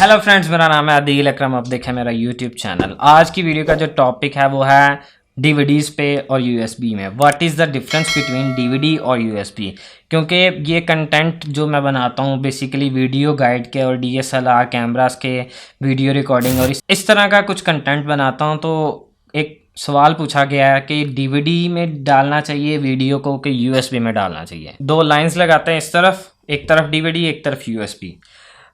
Hello friends, मेरा नाम है आदिल अकरम। अब देखें मेरा यूट्यूब चैनल। आज की वीडियो का जो टॉपिक है वो है डीवीडीज़ पे और यूएसबी में। What is the difference between DVD और यूएसबी। क्योंकि ये कंटेंट जो मैं बनाता हूँ बेसिकली वीडियो गाइड के और डीएसएलआर कैमरास के वीडियो रिकॉर्डिंग और इस तरह का कुछ कंटेंट बनाता हूँ। तो एक सवाल पूछा गया है कि डीवीडी में डालना चाहिए वीडियो को कि यूएसबी में डालना चाहिए। दो लाइंस लगाते हैं, इस तरफ एक तरफ डीवीडी एक तरफ यूएसबी।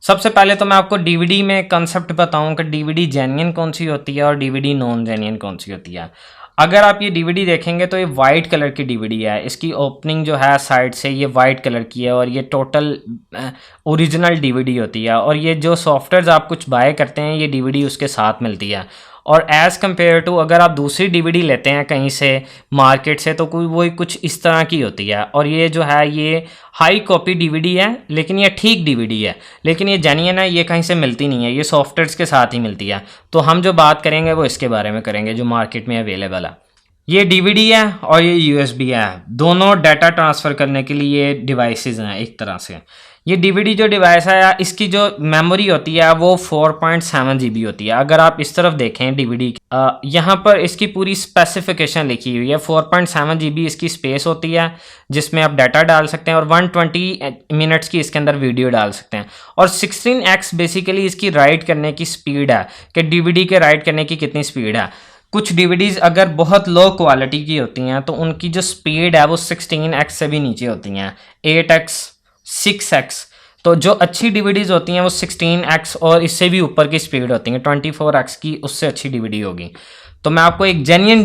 सबसे पहले तो मैं आपको डीवीडी में कंसेप्ट बताऊं कि डीवीडी जेन्युइन कौन सी होती है और डीवीडी नॉन जेन्युइन कौन सी होती है। अगर आप ये डीवीडी देखेंगे तो ये वाइट कलर की डीवीडी है। इसकी ओपनिंग जो है साइड से ये वाइट कलर की है और ये टोटल ओरिजिनल डीवीडी होती है। और ये जो सॉफ्टवेयर आप कुछ बाय करते हैं ये डीवीडी उसके साथ मिलती है। और एज़ कम्पेयर टू अगर आप दूसरी डीवीडी लेते हैं कहीं से मार्केट से तो कोई वही कुछ इस तरह की होती है। और ये जो है ये हाई कॉपी डीवीडी है, लेकिन ये ठीक डीवीडी है, लेकिन ये जेन्युइन है, ये कहीं से मिलती नहीं है, ये सॉफ्टवेयर्स के साथ ही मिलती है। तो हम जो बात करेंगे वो इसके बारे में करेंगे जो मार्केट में अवेलेबल है। ये डीवीडी है और ये यूएसबी है। दोनों डाटा ट्रांसफ़र करने के लिए डिवाइसेस हैं एक तरह से। ये डीवीडी जो डिवाइस है इसकी जो मेमोरी होती है वो 4.7 GB होती है। अगर आप इस तरफ देखें डीवीडी यहाँ पर इसकी पूरी स्पेसिफिकेशन लिखी हुई है। 4.7 GB इसकी स्पेस होती है जिसमें आप डाटा डाल सकते हैं और 120 मिनट्स की इसके अंदर वीडियो डाल सकते हैं। और 16x बेसिकली इसकी राइट करने की स्पीड है कि डीवीडी के राइट करने की कितनी स्पीड है। कुछ डीवीडीज़ अगर बहुत लो क्वालिटी की होती हैं तो उनकी जो स्पीड है वो 16x से भी नीचे होती हैं, 8x 6x। तो जो अच्छी डीवीडीज़ होती हैं वो 16x और इससे भी ऊपर की स्पीड होती हैं, 24x की उससे अच्छी डीवीडी होगी। तो मैं आपको एक जेन्युइन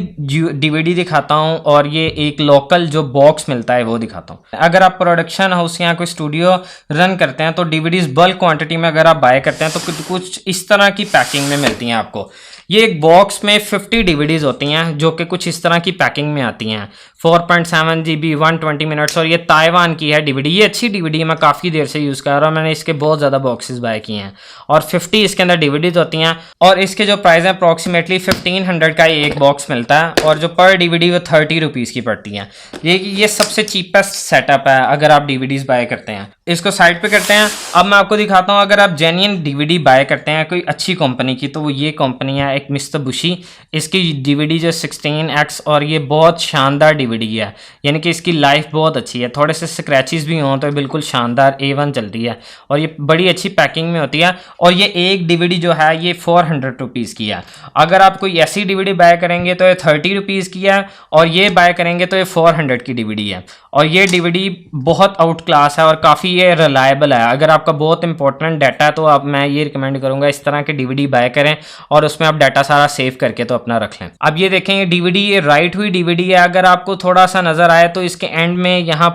डीवीडी दिखाता हूँ और ये एक लोकल जो बॉक्स मिलता है वो दिखाता हूँ। अगर आप प्रोडक्शन हाउस या कोई स्टूडियो रन करते हैं तो डीवीडीज़ बल्क क्वांटिटी में अगर आप बाय करते हैं तो कुछ इस तरह की पैकिंग में मिलती हैं आपको। ये एक बॉक्स में 50 डीवीडीज़ होती हैं जो कि कुछ इस तरह की पैकिंग में आती हैं। 4.7 GB 120 मिनट्स और ये ताइवान की है डीवीडी। ये अच्छी डीवीडी है, मैं काफ़ी देर से यूज़ कर रहा हूँ, मैंने इसके बहुत ज़्यादा बॉक्सेस बाय किए हैं। और 50 इसके अंदर डीवीडीज़ होती हैं और इसके जो प्राइस है अप्रॉक्सीमेटली 1500 का एक बॉक्स मिलता है और जो पर डीवीडी वो 30 रुपीज़ की पड़ती है। ये सबसे चीपेस्ट सेटअप है अगर आप डीवीडीज़ बाय करते हैं। इसको साइड पे करते हैं। अब मैं आपको दिखाता हूँ अगर आप जेन्युइन डीवीडी बाय करते हैं कोई अच्छी कंपनी की तो वो ये कंपनी है एक मित्सुबिशी। इसकी डीवीडी जो 16x और ये बहुत शानदार डीवीडी है, यानी कि इसकी लाइफ बहुत अच्छी है। थोड़े से स्क्रैचेस भी हों तो बिल्कुल शानदार A1 चलती है और ये बड़ी अच्छी पैकिंग में होती है। और ये एक डीवीडी जो है ये 400 रुपीज़ की है। अगर आप कोई ऐसी डीवीडी बाय करेंगे तो ये 30 रुपीज़ की है और ये बाय करेंगे तो ये 400 की डीवीडी है। और ये डीवीडी बहुत आउट क्लास है और काफ़ी ये रिलायबल है। अगर आपका बहुत इंपॉर्टेंट डाटा है तो आप मैं ये रिकमेंड करूँगा इस तरह के डीवीडी बाय करें और उसमें आप डाटा सारा सेव करके तो अपना रख लें। अब ये देखें ये डीवीडी ये राइट हुई डीवीडी है। अगर आपको थोड़ा सा नज़र आए तो इसके एंड में यहाँ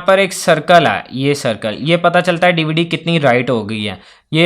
पर एक सर्कल है। ये सर्कल ये पता चलता है डीवीडी कितनी राइट हो गई है। ये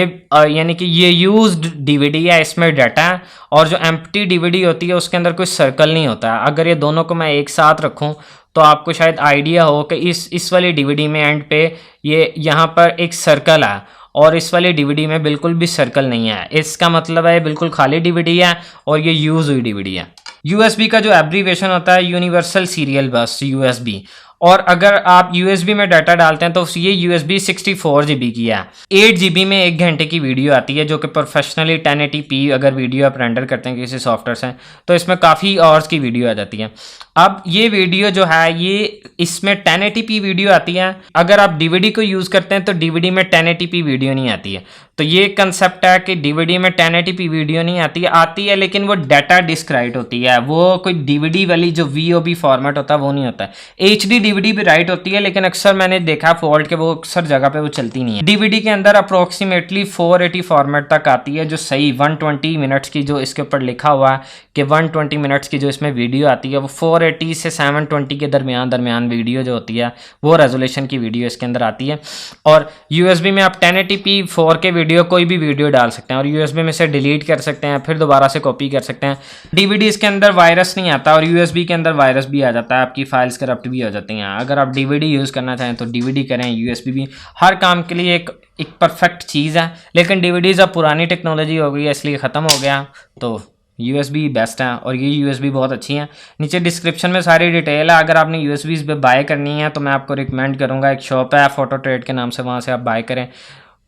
यानी कि ये यूज्ड डीवीडी है, इसमें डाटा है। और जो एम्प्टी डीवीडी होती है उसके अंदर कोई सर्कल नहीं होता है। अगर ये दोनों को मैं एक साथ रखूं तो आपको शायद आइडिया हो कि इस वाली डीवीडी में एंड पे ये यहाँ पर एक सर्कल है और इस वाली डीवीडी में बिल्कुल भी सर्कल नहीं है। इसका मतलब है बिल्कुल खाली डीवीडी है और ये यूज़ हुई डीवीडी है। यूएसबी का जो एब्रीवेशन होता है यूनिवर्सल सीरियल बस यूएसबी। और अगर आप USB में डाटा डालते हैं तो ये USB 64 GB की है। 8 GB में 1 घंटे की वीडियो आती है जो कि प्रोफेशनली 1080p अगर वीडियो आप रेंडर करते हैं किसी सॉफ्टवेयर से तो इसमें काफ़ी आवर्स की वीडियो आ जाती है। अब ये वीडियो जो है ये इसमें 1080p वीडियो आती है। अगर आप डीवीडी को यूज़ करते हैं तो डीवीडी में 1080p वीडियो नहीं आती है। तो ये कंसेप्ट है कि डीवीडी में 1080p वीडियो नहीं आती है लेकिन वो डाटा डिस्क राइट होती है। वो कोई डीवीडी वाली जो VOB फॉर्मेट होता है वो नहीं होता है। HD डीवीडी भी राइट होती है लेकिन अक्सर मैंने देखा फॉल्ट के वो अक्सर जगह पे वो चलती नहीं है। डीवीडी के अंदर अप्रोक्सीमेटली 480 फॉर्मेट तक आती है जो सही 120 मिनट्स की जो इसके ऊपर लिखा हुआ है कि 120 मिनट्स की जो इसमें वीडियो आती है वो 480 से 720 के दरमियान वीडियो जो होती है वो रेजोल्यूशन की वीडियो इसके अंदर आती है। और USB में आप 1080p 4K वीडियो कोई भी वीडियो डाल सकते हैं और USB में से डिलीट कर सकते हैं फिर दोबारा से कॉपी कर सकते हैं। डीवीडीज़ के अंदर वायरस नहीं आता और USB के अंदर वायरस भी आ जाता है, आपकी फाइल्स करप्ट भी हो जाती हैं। अगर आप डीवीडी यूज़ करना चाहें तो डीवीडी करें। USB भी हर काम के लिए एक परफेक्ट चीज़ है, लेकिन डीवीडीज़ अब पुरानी टेक्नोलॉजी हो गई है इसलिए ख़त्म हो गया। तो USB बेस्ट है और ये USB बहुत अच्छी हैं। नीचे डिस्क्रिप्शन में सारी डिटेल है। अगर आपने USBs पे बाय करनी है तो मैं आपको रिकमेंड करूँगा, एक शॉप है फोटो ट्रेड के नाम से, वहाँ से आप बाय करें।